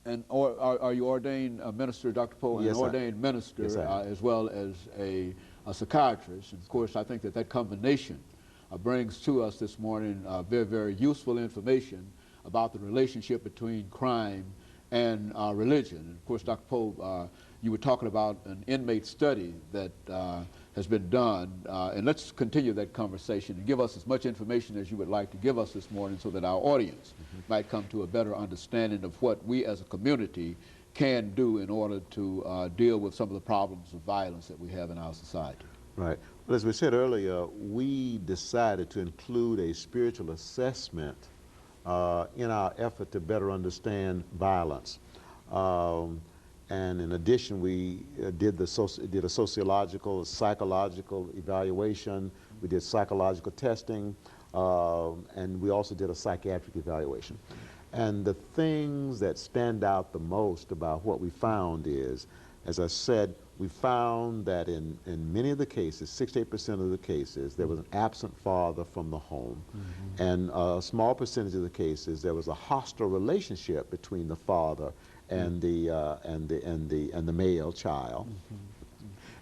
And are you ordained minister, Dr. Poe, an Yes, ordained minister yes, as well as a psychiatrist? And of course, I think that combination brings to us this morning very, very useful information about the relationship between crime and religion. And of course, Dr. Poe, you were talking about an inmate study that has been done, and let's continue that conversation and give us as much information as you would like to give us this morning so that our audience might come to a better understanding of what we as a community can do in order to deal with some of the problems of violence that we have in our society. Right. Well, as we said earlier, we decided to include a spiritual assessment in our effort to better understand violence. And in addition, we did a sociological, a psychological evaluation. We did psychological testing, and we also did a psychiatric evaluation. And the things that stand out the most about what we found is, as I said, we found that in many of the cases, 68% of the cases, there was an absent father from the home. And a small percentage of the cases, there was a hostile relationship between the father and the male child.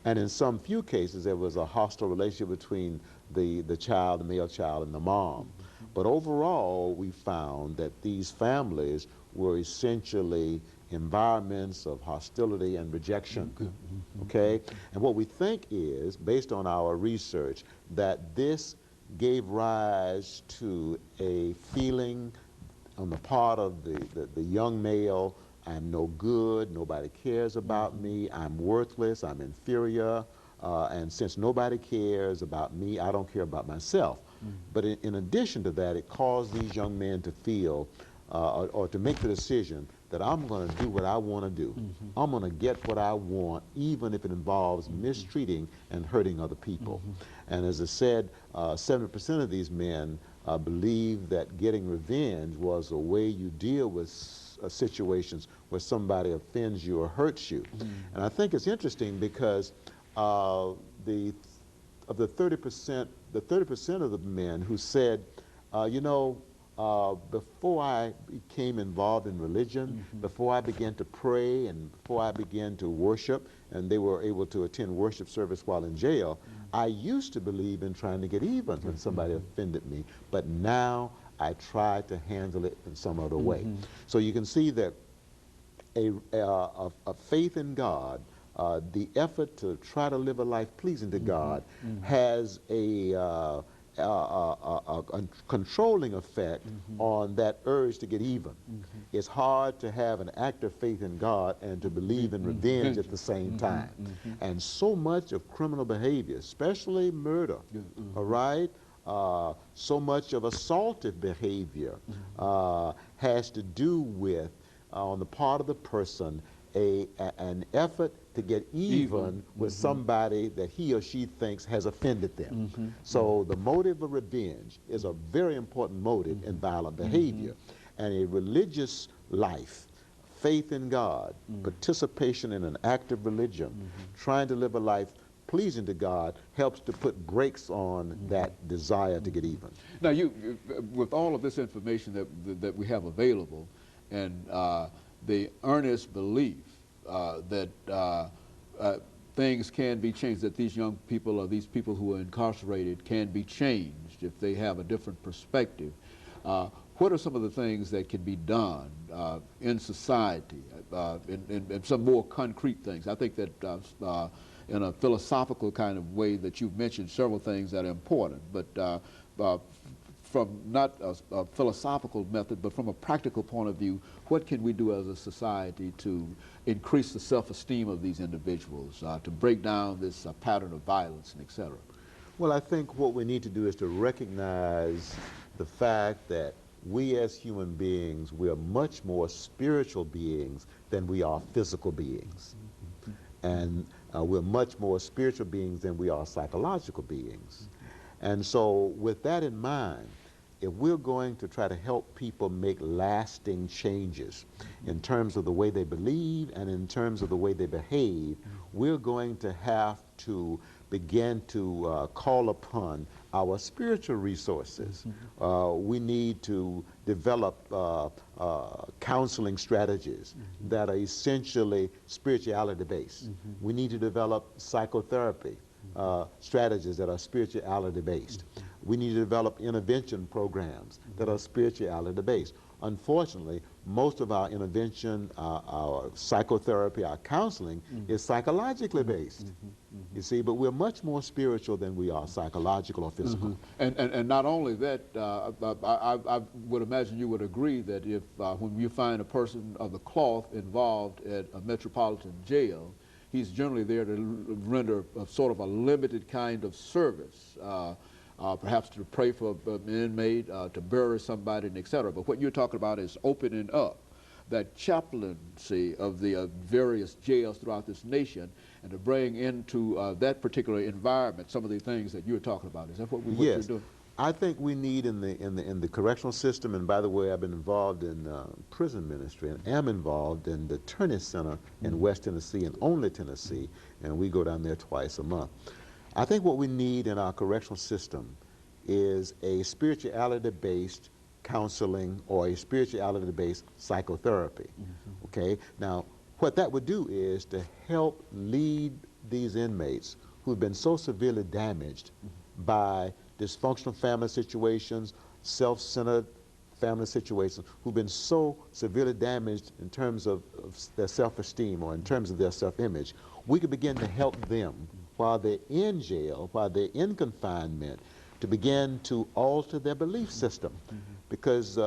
And in some few cases, there was a hostile relationship between the child, the male child, and the mom. But overall, we found that these families were essentially environments of hostility and rejection, okay? And what we think is, based on our research, that this gave rise to a feeling on the part of the young male, I'm no good, nobody cares about me, I'm worthless, I'm inferior, and since nobody cares about me, I don't care about myself. But in addition to that, it caused these young men to feel or to make the decision that I'm going to do what I want to do. I'm going to get what I want, even if it involves mistreating and hurting other people. And as I said, 70% of these men believe that getting revenge was a way you deal with situations where somebody offends you or hurts you. And I think it's interesting because of the 30% of the men who said, you know, before I became involved in religion, before I began to pray and before I began to worship, and they were able to attend worship service while in jail, I used to believe in trying to get even when somebody offended me, but now I try to handle it in some other way. So you can see that a faith in God, the effort to try to live a life pleasing to God has a controlling effect on that urge to get even. It's hard to have an active faith in God and to believe in revenge at the same time. And so much of criminal behavior, especially murder, all right, so much of assaultive behavior has to do with, on the part of the person, an effort to get even with somebody that he or she thinks has offended them. So the motive of revenge is a very important motive in violent behavior. And a religious life, faith in God, participation in an active religion, trying to live a life pleasing to God helps to put brakes on that desire to get even. Now, with all of this information that we have available, and the earnest belief that things can be changed, that these young people or these people who are incarcerated can be changed if they have a different perspective, what are some of the things that can be done in society, in some more concrete things? I think that in a philosophical kind of way that you've mentioned several things that are important, but from not a philosophical method, but from a practical point of view, what can we do as a society to increase the self-esteem of these individuals, to break down this pattern of violence and et cetera? Well, I think what we need to do is to recognize the fact that we as human beings, we are much more spiritual beings than we are physical beings. And we're much more spiritual beings than we are psychological beings. And so with that in mind, if we're going to try to help people make lasting changes in terms of the way they believe and in terms of the way they behave, we're going to have to begin to call upon our spiritual resources. We need to develop counseling strategies that are essentially spirituality based. We need to develop psychotherapy strategies that are spirituality based. We need to develop intervention programs that are spirituality based. Unfortunately, most of our intervention, our psychotherapy, our counseling is psychologically based. You see, but we're much more spiritual than we are psychological or physical. And not only that, I would imagine you would agree that if when you find a person of the cloth involved at a metropolitan jail, he's generally there to render a sort of a limited kind of service. Perhaps to pray for an inmate, to bury somebody, and et cetera. But what you're talking about is opening up that chaplaincy of the various jails throughout this nation, and to bring into that particular environment some of the things that you're talking about. Is that what you're doing? I think we need in the correctional system, and by the way, I've been involved in prison ministry and am involved in the Turney Center in West Tennessee and only Tennessee, and we go down there twice a month. I think what we need in our correctional system is a spirituality-based counseling or a spirituality-based psychotherapy. Okay? Now, what that would do is to help lead these inmates who've been so severely damaged by dysfunctional family situations, self-centered family situations, who've been so severely damaged in terms of their self-esteem or in terms of their self-image. We could begin to help them while they're in jail, while they're in confinement, to begin to alter their belief system. Because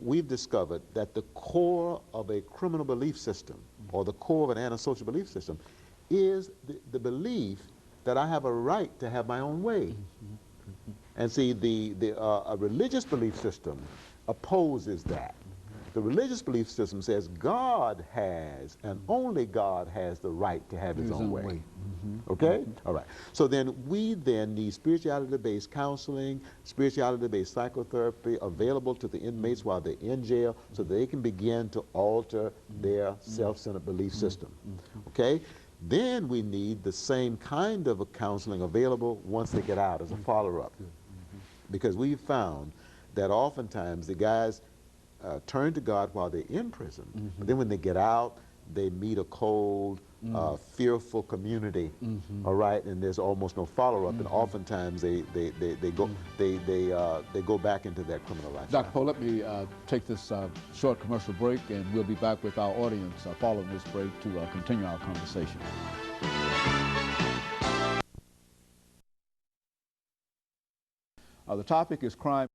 we've discovered that the core of a criminal belief system, or the core of an antisocial belief system, is the belief that I have a right to have my own way. And see, a religious belief system opposes that. The religious belief system says God has, and only God has, the right to have his own way. Okay? All right. So then we need spirituality-based counseling, spirituality-based psychotherapy available to the inmates while they're in jail so they can begin to alter their self-centered belief system. Okay? Then we need the same kind of a counseling available once they get out as a follow-up. Because we've found that oftentimes the guys turn to God while they're in prison, but then when they get out, they meet a cold, fearful community, all right, and there's almost no follow-up, and oftentimes they go back into that criminal lifestyle. Dr. Poe, let me take this short commercial break, and we'll be back with our audience following this break to continue our conversation. The topic is crime.